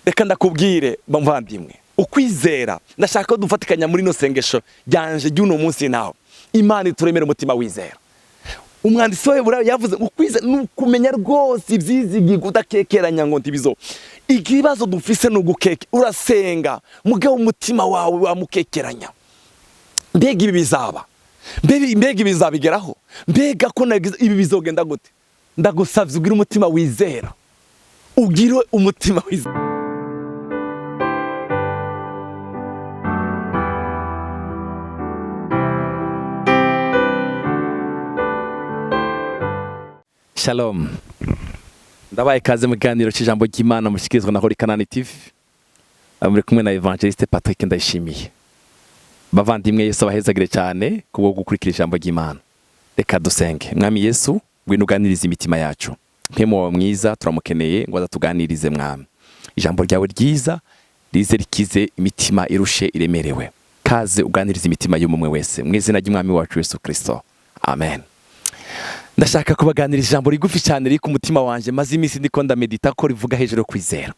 reka ndakubwire bamvandimwe, ukwizera ndashaka ko dufatikanya muri no sengesho ryanje ry'uno munsi nawe. Imana ituremere umutima wizera. Umwanditsi w'Eburayo yavuze ukwizera nukumenya rwose ivyizigirwa udakekeranya ngo ntibizo. Ikibazo dufise no gukeke, urasenga mugabo umutima wawe wamukekeranya. Mbega ibi bizaba, mbega ibi bizabigeraho, mbega ko ibi bizogenda gute? Ndagusavye ugira umutima wizera, ugire umutima wizera. Shalom. Ndabaye kaze mu kiganiro cy'ijambo ry'Imana mushikirizwa na CANAAN TV. Muri kumwe na Evangeliste Patrick Ndayishimiye. Bavandimwe Yesu abahezagire cyane kubwo gukurikira ijambo ry'Imana. Reka dusenge. Mwami Yesu, ngwino uganirize imitima yacu. Mpemo mwiza turamukeneye ngo azatuganirize mwami. Ijambo ryawe ryiza rize rikize imitima irushe iremerewe. Kaze uganirize imitima y'umwe wese. Mu izina ry'Umwami wacu Yesu Kristo. Amen. Ndashaka kubaganiriza ijambo rigufi cyane riri ku mutima wanje, maze iminsi ndiko ndamedita ko rivuga hejuru kwizera.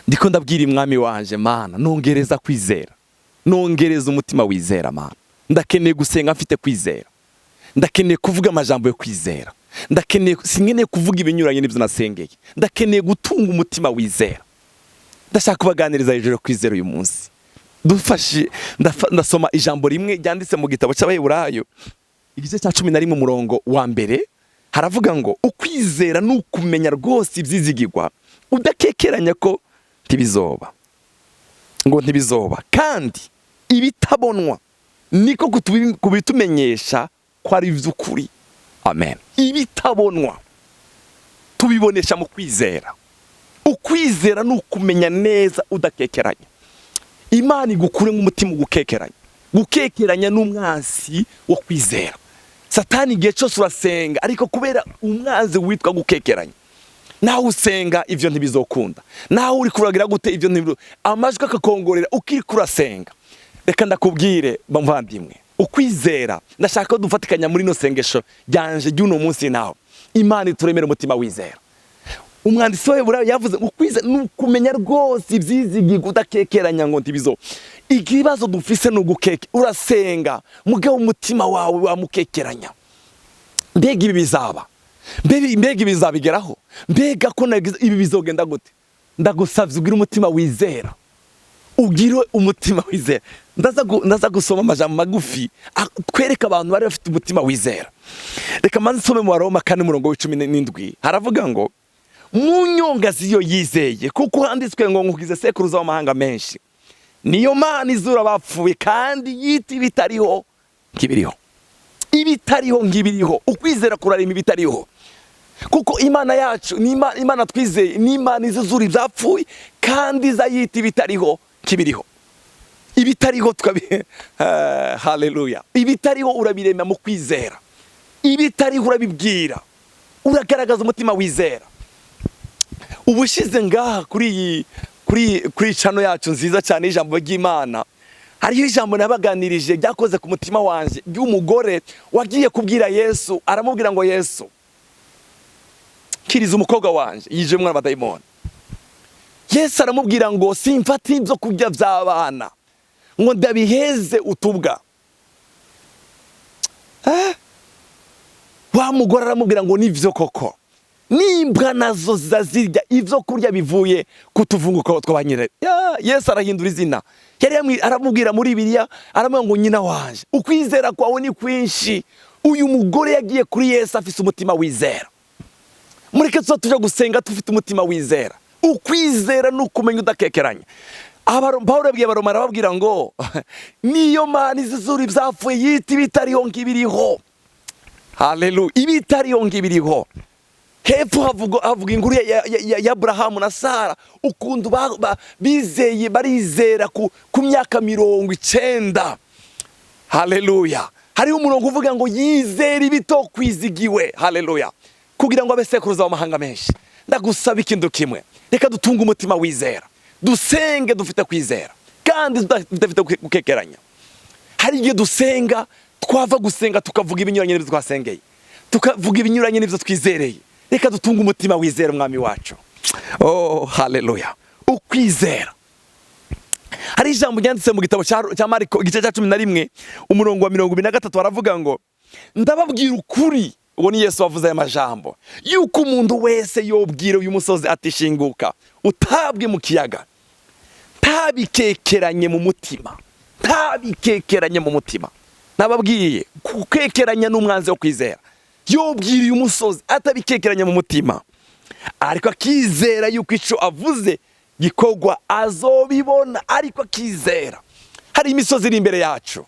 Ndiko ndabwira Umwami wanje, Mana nongereza kwizera, nongereza umutima wizera Mana. Ndakeneye gusenga mfite kwizera, ndakeneye kuvuga amajambo yo kwizera, ndakeneye sinkeneye kuvuga ibinyuranye n'ibyo nasengeye, ndakeneye gutunga umutima wizera. Ndashaka kubaganiriza hejuru kwizera uyu munsi. Dufashe ndasoma ijambo rimwe ryanditse mu gitabo cy'Abaheburayo igice cya 11 umurongo wa mbere, haravuga ngo ukwizera nukumenya rwose ivyizigirwa udakekeranya ko ntibizoba, ngo ntibizoba kandi ibitabonwa niko kubitumenyesha ko ari ivy'ukuri. Amen. Ibitabonwa tubibonesha mu kwizera. Ukwizera nukumenya neza udakekeranya. Imana igukure nk'umutima ugukekeranya. Gukekeranya n'umwansi wo kwizera. Satani igihe cyose urasenga, ariko kubera umwanzi witwa gukekeranya, nawe usenga ivyo ntibizokunda. Nawe uri kuragira gute ivyo ntibiro, amajwi akakongorera ukiri kurasenga. Reka ndakubwire bamvandimwe, ukwizera ndashaka ko dufatikanya muri no sengesho ryanje ry'uno munsi nawe. Imana ituremere umutima wizera. Umwanditsi w'Eburayo yavuze ukwizera nukumenya rwose ivyizigirwa udakekeranya ngo ntibizo. Ikibazo dufise no gukeke, urasenga mugabo umutima wawe wamukekeranya. Mbega ibi bizaba, mbega ibi bizabigeraho, mbega ko ibi bizogenda gute? Ndagusavye ugira umutima wizera, ugire umutima wizera. Ndaza gusoma amajambo magufi kwereka abantu bari bafite umutima wizera. Reka manze nsome mu Baroma 4:17, haravuga ngo mu nyonga ziyo yizeye, kuko handitswe ngo nkugize sekuruza w'amahanga menshi. Niyo Mana izura bapfuye kandi yita ibitariho nk'ibiriho. Ibitariho nk'ibiriho. Ukwizera kurarima ibitariho. Kuko Imana yacu ni Imana twizeye, ni Imana izura ibyapfuye kandi izayita ibitariho nk'ibiriho. Ibitariho haleluya. Ibitariho urabirema mu kwizera. Ibitariho urabibwira. Uragaragaza umutima wizera. Ubushize ngaha kuri channel yacu nziza cyane ijambo ry'Imana, hariyo ijambo nabaganirije ryakoze ku mutima wanje ry'umugore wagiye kubwira Yesu, aramubwira ngo Yesu kiriza umukobwa wanje yije mwana badayimoni. Yesu aramubwira ngo simfata ibyo kurya by'abana ngo ndabiheze utubwa. Wa mugore aramubwira ngo nivyo koko, nimbwa nazo zazirya ivyo kurya bivuye kutuvunguka tw'abanyire. Yesu arahindura izina. Yari aramubwira muri Bibiliya, aramubwira ngo nyina wanje, ukwizera kwawe ni kwinshi. Uyu mugore yagiye kuri Yesu afise umutima wizera. Mureke tuje gusenga tufite umutima wizera. Ukwizera nukumenya udakekeranya. Paulo yabwiye Abaroma arababwira ngo niyo Mana izura ivyapfuye yita ibitariho nk'ibiriho. Haleluya. Ibitariho nk'ibiriho. Hepfo havuga inkuru ya Abrahamu na Sara, ukundu bizeye barizera ku myaka 90. Haleluya. Hari umurongo uvuga ngo yizera ibitokwizigiwe. Haleluya. Kugira ngo abesekuruza w'amahanga menshi. Ndagusaba ikintu kimwe, reka dutunga umutima wizera. Dusenge dufite kwizera kandi dufite gukekeranya. Hari igihe dusenga twava gusenga tukavuga ibinyuranye n'ibyo twasengeye, tukavuga ibinyuranye n'ibyo twizereye. Reka dutunga umutima wizera Umwami wacu. Oh haleluya. Ukwizera, hari ijambo ryanditse mu gitabo cya Mariko igice cya 11 umurongo wa 23 baravuga ngo ndababwira ukuri. Uwo ni Yesu wavuze aya majambo, yuko umuntu wese yobwira uyu musozi atishinguka utabwe mu kiyaga, ntabikekeranye mu mutima, ntabikekeranye mu mutima. Nababwiye kukekeranya n'umwanzi wo kwizera. Yobwira uyu musozi atabikekeranye mu mutima, ariko akizera yuko ico avuze gikorwa azobibona, ariko akizera. Hari imisozi iri imbere yacu,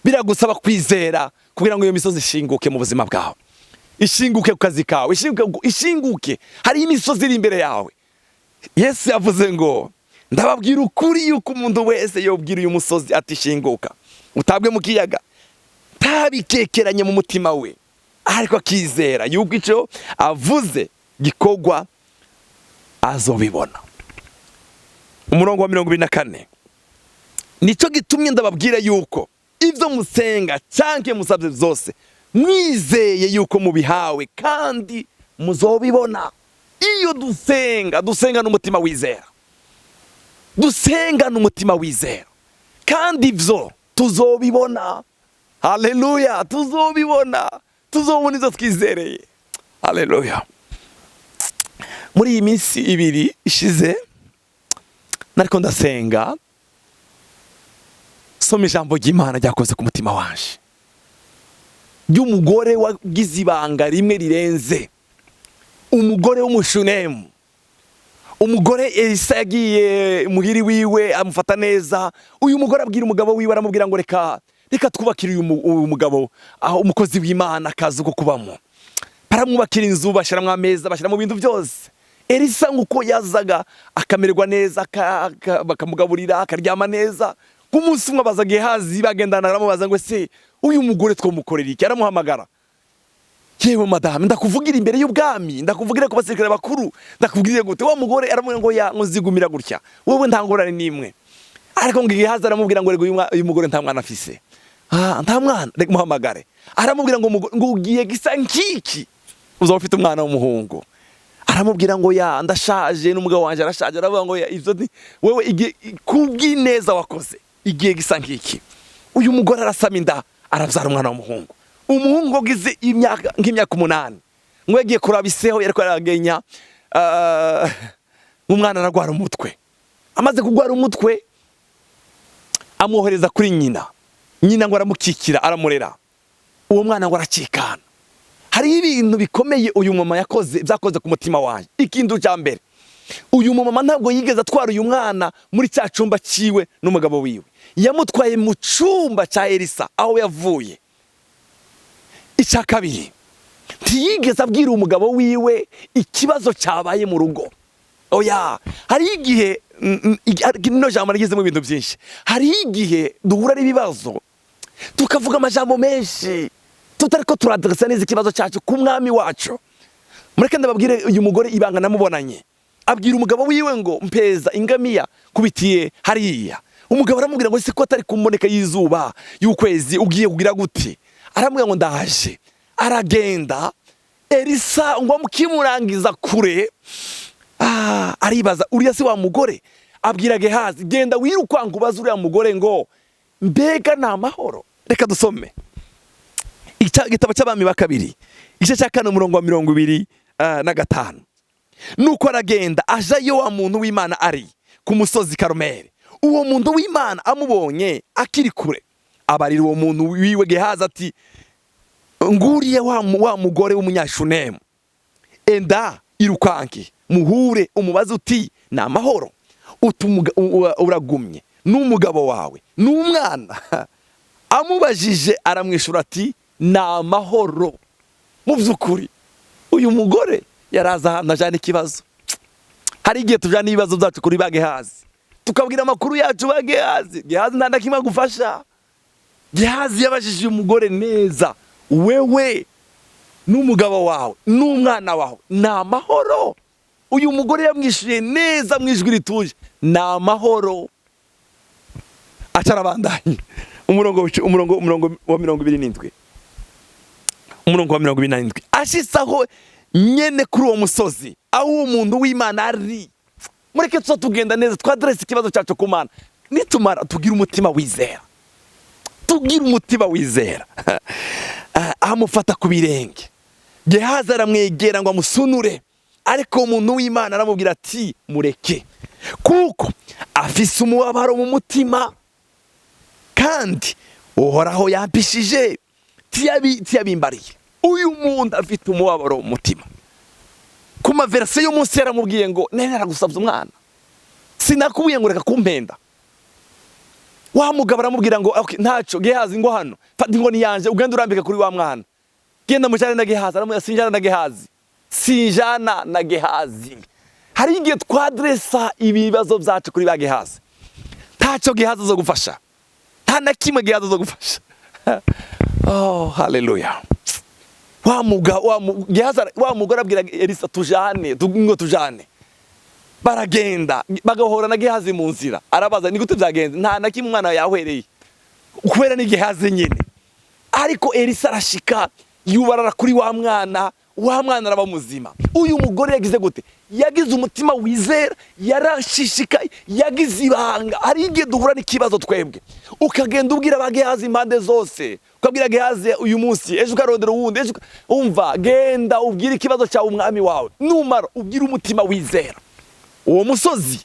biragusaba kwizera kugira ngo iyo misozi ishinguke mu buzima bwawe, ishinguke ku kazi kawe, ishinguke. Hari imisozi iri imbere yawe. Yesu yavuze ngo ndababwira ukuri yuko umuntu wese yobwira uyu musozi atishinguka utabwe mu kiyaga, ntabikekeranye mu mutima we, ariko akizera yuko ico avuze gikorwa azobibona. Umurongo wa 24, nico gitumye ndababwira yuko ivyo musenga canke musabye zose mwizeye yuko mubihawe kandi muzobibona. Iyo dusenga n'umutima wizera, dusenga n'umutima wizera, kandi ivyo tuzobibona. Haleluya, tuzobibona izo twizereye. Haleluya. Muri iyi minsi ibiri ishize nariko ndasenga, soma ijambo ry'Imana ryakoze ku mutima wanje, ry'umugore wagize ibanga rimwe rirenze, umugore w'umushunemu, umugore Elisa yagiye muhiri wiwe amufata neza. Uyu mugore abwira umugabo wiwe, aramubwira ngo reka twubakire uyu mugabo umukozi w'Imana akazi ko kubamo. Baramwubakira inzu, bashiramwo ameza, bashiramwo ibintu byose. Elisa nguko yazaga akamererwa neza, bakamugaburira, akaryama neza. Kumunsi umwe abaza Gehazi, bagendana aramubaza ngo se uyu mugore twomukorera iki? Aramuhamagara, yewe madame, ndakuvugira imbere y'ubwami, ndakuvugira ku basirikare bakuru, ndakubwiriye gute? Wa mugore aramubwira ngo ya nzigumira gutya, wowe nta ngorane nimwe. Ariko ngo Gehazi aramubwira ngo uyu mugore nta mwana afise. Nta mwana, reka muhamagare. Aramubwira ngo ugiye gisa nkiki uzaba ufite umwana w'umuhungu. Aramubwira ngo ya ndashaje n'umugabo wanje arashaje. Aravuga ngo ya ivyo wewe kubw'ineza wakoze igiye gisa nkiki. Uyu mugore arasama inda, aravyara umwana w'umuhungu. Umuhungu ugize imyaka nk'imyaka 8, ngo yagiye kurabiseho, yariko aragenya umwana aragwara umutwe. Amaze kugwara umutwe amwohereza kuri nyina ngo aramukikira, aramurera. Uwo mwana ngo aracikana. Hari ibintu bikomeye uyu mama yakoze, byakoze ku mutima waje. Ikintu cya mbere, uyu mama ntabwo yigeze atwara uyu mwana muri cya cumba ciwe n'umugabo wiwe, yamutwaye mu cumba cya Elisa aho yavuye. Icya kabiri, ntiyigeze abwira umugabo wiwe ikibazo cyabaye mu rugo. Oya, hari igihe no jambo nagizemo ibintu byinshi. Hari igihe duhura n'ibibazo tukavuga amajambo menshi, tutariko turadresa neza ikibazo cyacu ku mwami wacu. Mureke ndababwire uyu mugore ibanga namubonanye. Abwira umugabo wiwe ngo mpeza ingamiya kubitiye hariya. Umugabo aramubwira ngo siko atari kumboneka yizuba y'ukwezi ugiye kugira gute? Aramubwira ngo ndaje. Aragenda. Elisa ngo amukimurangiza kure. Aribaza uriya si wa mugore. Abwira Gehazi, genda wirukwanga ubaza uriya mugore ngo mbega na mahoro. Reka dusome igitabo cy'Abami ba kabiri igice cya 4 umurongo wa 25. Nuko aragenda ajayo wa muntu w'Imana ari ku musozi Karumeli. Uwo muntu w'Imana amubonye akiri kure, abarira uwo muntu wiwe Gehazi ati, nguriye wa mugore w'umunyashunemu, enda irukanke muhure umubaze uti na amahoro, uragumye n'umugabo wawe n'umwana. Amubajije aramwishura ati na amahoro. Mu by'ukuri uyu mugore yaraza ahantu ajana ikibazo. Hari igihe tujana ibibazo byacu kuri ba Gehazi, tukabwira amakuru yacu ba Gehazi. Gehazi nta nakimwe gufasha. Gehazi yabajije umugore neza, wewe n'umugabo wawe n'umwana wawe na amahoro. Uyu mugore yamwishuye neza mwijwi rituje, na amahoro. Acarabandanye umurongo wa 27. Umurongo wa 27 ashisaho nyene kuri uwo musozi aho umuntu w'Imana ari. Mureke tuza tugenda neza twadresse ikibazo cyacu ku Mana. Nitumara tugira umutima wizera. Tugira umutima wizera. Amufata ku birenge. Gehazi aramwegera ngo amusunure. Ariko umuntu w'Imana aramubwira ati mureke. Kuko afise umubabaro mu mutima. Kandi uhoraho yampishije tiyabimbariye. Uyu muntu afite umubabaro mu mutima. Kuma verse y'umunsi yaramubwiye ngo nene aragusabye umwana. Sinakubuye ngo reka kumpenda. Wa mugabo aramubwira ngo okay, ntaco Gehazi ngo hano. Fata inkoni yanje ugende urambike kuri wa mwana. Genda mujane na Gehazi, aramubwira sinjana na Gehazi. Sinjana na Gehazi. Hari igihe twadressa ibibazo byacu kuri ba Gehazi. Ntaco Gehazi zo gufasha. Nta na kimwe Gehazi zo gufasha. Oh, hallelujah. Wa mugore abwira Elisa tujane, ngo tujane. Baragenda, bagahora na Gehazi mu nzira. Arabaza ni gute byagenze? Nta na kimwe umwana yahwereye. Kubera ni Gehazi nyine. Ariko Elisa arashika, yubarara kuri wa mwana araba muzima. Uyu mugore yagize gute? Yagize umutima wizera, yarashishikaye, yagize ibanga. Hari igihe duhura n'ikibazo twebwe. Ukagenda ubwira ba Gehazi impande zose. Ukabwira Gehazi uyu munsi, ejo ukarondera uwundi, ejo umva, genda ubwira ikibazo cyawe umwami wawe. Numara ubwira umutima wizera. Uwo musozi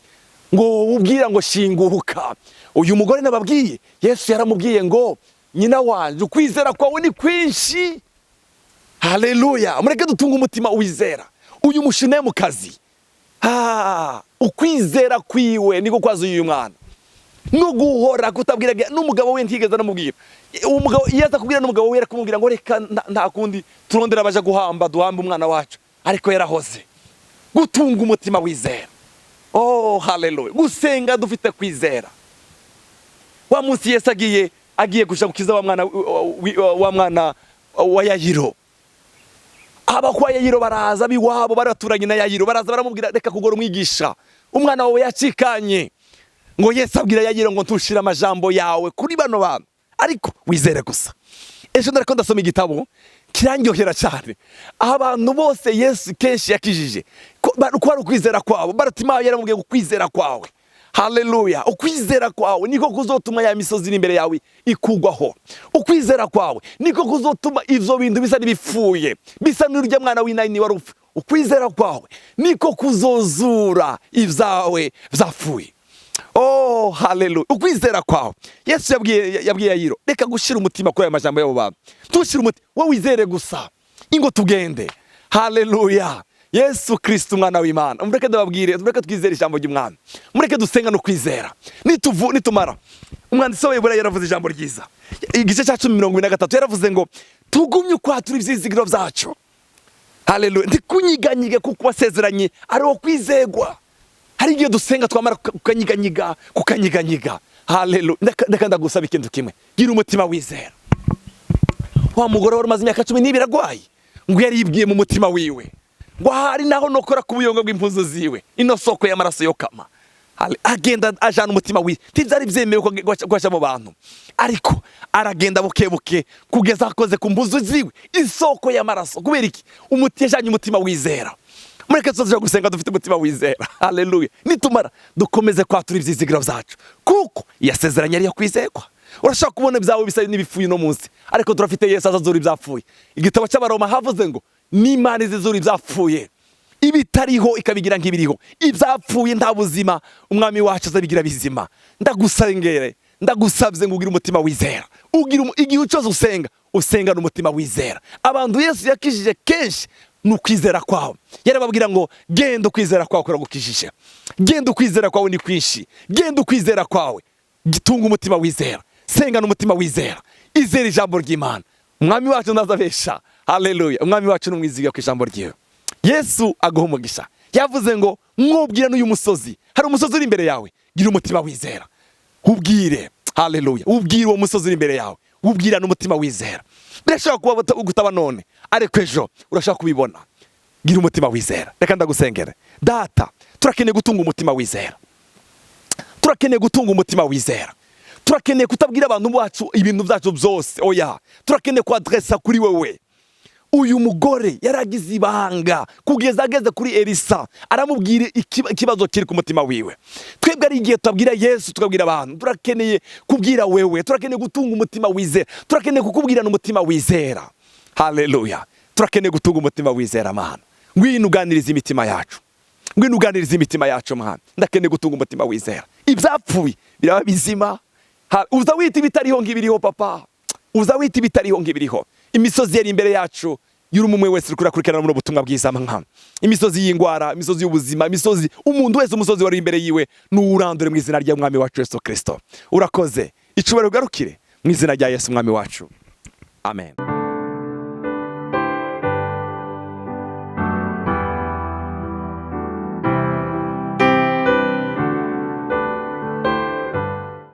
ngo ubwira ngo shinguruka. Uyu mugore nababwiye, Yesu yaramubwiye ngo nyina wanje ukwizera kwawe ni kwinshi. Haleluya. Mureke dutunga umutima wizera. Uyu mushine mu kazi. Ukwizera kwiwe niko kwazo uyu mwana. No guhora kutabwira n'umugabo we ntigeze namubwira. Umugabo yaza kubwira n'umugabo we kumubwira ngo reka nta kundi turondera baje guhamba duhamba umwana wacu. Ariko yarahoze. Gutunga umutima wizera. Oh, haleluya. Gusenga dufite kwizera. Wa munsi Yesu agiye gushaka gukiza wa mwana wa Yayiro. Abakwa Yayiro baraza biwabo baraturanye na Yayiro baraza baramubwira reka kugora umwigisha. Umwana wawe yacikanye. Ngo Yesu abwira Yayiro ngo ntushira amajambo yawe kuri bano bantu. Ariko wizere gusa. Ejo ndariko ndasoma igitabo kirangyohera cyane. Abantu bose Yesu kenshi yakijije. Ko ari ukwizera kwabo. Baratima yaramubwiye ukwizera kwawe. Haleluya. Ukwizera kwawe niko kuzotuma ya misozi iri imbere yawe ikugwaho. Ukwizera kwawe niko kuzotuma ivyo bintu bisa nibipfuye. Bisa n'urya mwana w'inani warufu. Ukwizera kwawe niko kuzozura ivyawe vyapfuye. Oh, haleluya. Ukwizera kwawe. Yesu yabwiye Yayiro, reka gushira umutima kuri aya majambo yabo baba. Tushira umutima, wowe wizere gusa. Ingo tugende. Haleluya. Yesu Kristo umwana w'Imana. Mureke ndababwire, mureke twizere ijambo ry'Umwami. Mureke dusenga no kwizera. Nitumara. Umwanditsi w'Iburaya yaravuze ijambo ryiza. Igice cya 23 yaravuze ngo tugumye kwatura ivyizigiro vyacu. Haleluya. Ndikunyiganyige kuko wasezeranye ari wo kwizegwa. Hari igihe dusenga twamara kukanyiganyiga. Haleluya. Ndeka ndagusaba ikintu kimwe. Gira umutima wizera. Wa mugore wari maze imyaka 10 n'ibiragwaye. Ngo yaribwiye mu mutima wiwe. Ngo hari naho nokora ku buyongo bw'impuzo ziwe. Ino soko y'amaraso yo kama. Agenda ajana umutima wiwe. Tivyari vyemewe kwaca mu bantu. Ariko aragenda bukebuke kugeza akoze ku mpuzo ziwe. Isoko y'amaraso. Kubera iki? Umutijanye umutima wizera. Mureke tuzaje gusenga dufite umutima wizera. Haleluya. Nitumara dukomeze kwatura ivyizigiro vyacu. Kuko yasezeranye ari yo kwizegwa. Urashaka kubona byawe bisa n'ibipfuye no munsi. Ariko turafite Yesu azazura ibyapfuye. Igitabo cy'Abaroma havuze ngo n'Imana izizura ibyapfuye. Ibitariho ikabigira nk'ibiriho. Ibyapfuye nta buzima umwami wacu azabigira bizima. Ndagusengere. Ndagusabye ngo ugire umutima wizera. Igihe cyose usenga n'umutima wizera. Abantu Yesu yakijije kenshi nukwizera kwawe. Yarababwira ngo genda ukwizera kwawe kuragukijije. Genda ukwizera kwawe ni kwinshi. Genda ukwizera kwawe gitunga umutima wizera. Senga n'umutima wizera. Izera ijambo ry'Imana. Umwami wacu nazabesha. Haleluya. Umwami wacu numwiziga ku ijambo ryiwe. Yesu aguha umugisha. Yavuze ngo mwubwira n'uyu musozi. Hari umusozi uri imbere yawe. Gira umutima wizera. Ubwire. Haleluya. Ubwire uwo musozi uri imbere yawe. Ubwira n'umutima wizera. Birashaka kuba gutaba none. Ariko ejo urashaka kubibona. Gira umutima wizera. Reka ndagusengere. Data, turakeneye gutunga umutima wizera. Turakeneye gutunga umutima wizera. Turakeneye kutabwira abantu bacu ibintu byacu byose. Oya. Turakeneye kwadressa kuri wewe. uyu mugore yaragize ibanga kugeza ageze kuri Elisa, aramubwira ikibazo kiri ku mutima wiwe. Twebwe ari igihe tubabwira Yesu, tukabwira abantu, turakeneye kubwira wewe, turakeneye gutunga umutima wizera, turakeneye kukubwirana umutima wizera. Haleluya. Turakeneye gutunga umutima wizera mana. Ngwino uganiriza imitima yacu, ngwino uganiriza imitima yacu mana. Ndakeneye gutunga umutima wizera. Ibyapfuye biraba bizima. Uza wita ibitariho ngibiriho papa, uza wita ibitariho ngibiriho. Imisozi yari imbere yacu, y'urumwe wese kurakurikirana mu butumwa bwiza mwana. Imisozi y'ingwara, imisozi y'ubuzima, imisozi umuntu wese umusozi wari imbere yiwe n'urandure mu izina rya mwami wacu Yesu Kristo. Urakoze. Icubaro garukire mu izina rya Yesu mwami wacu. Amen.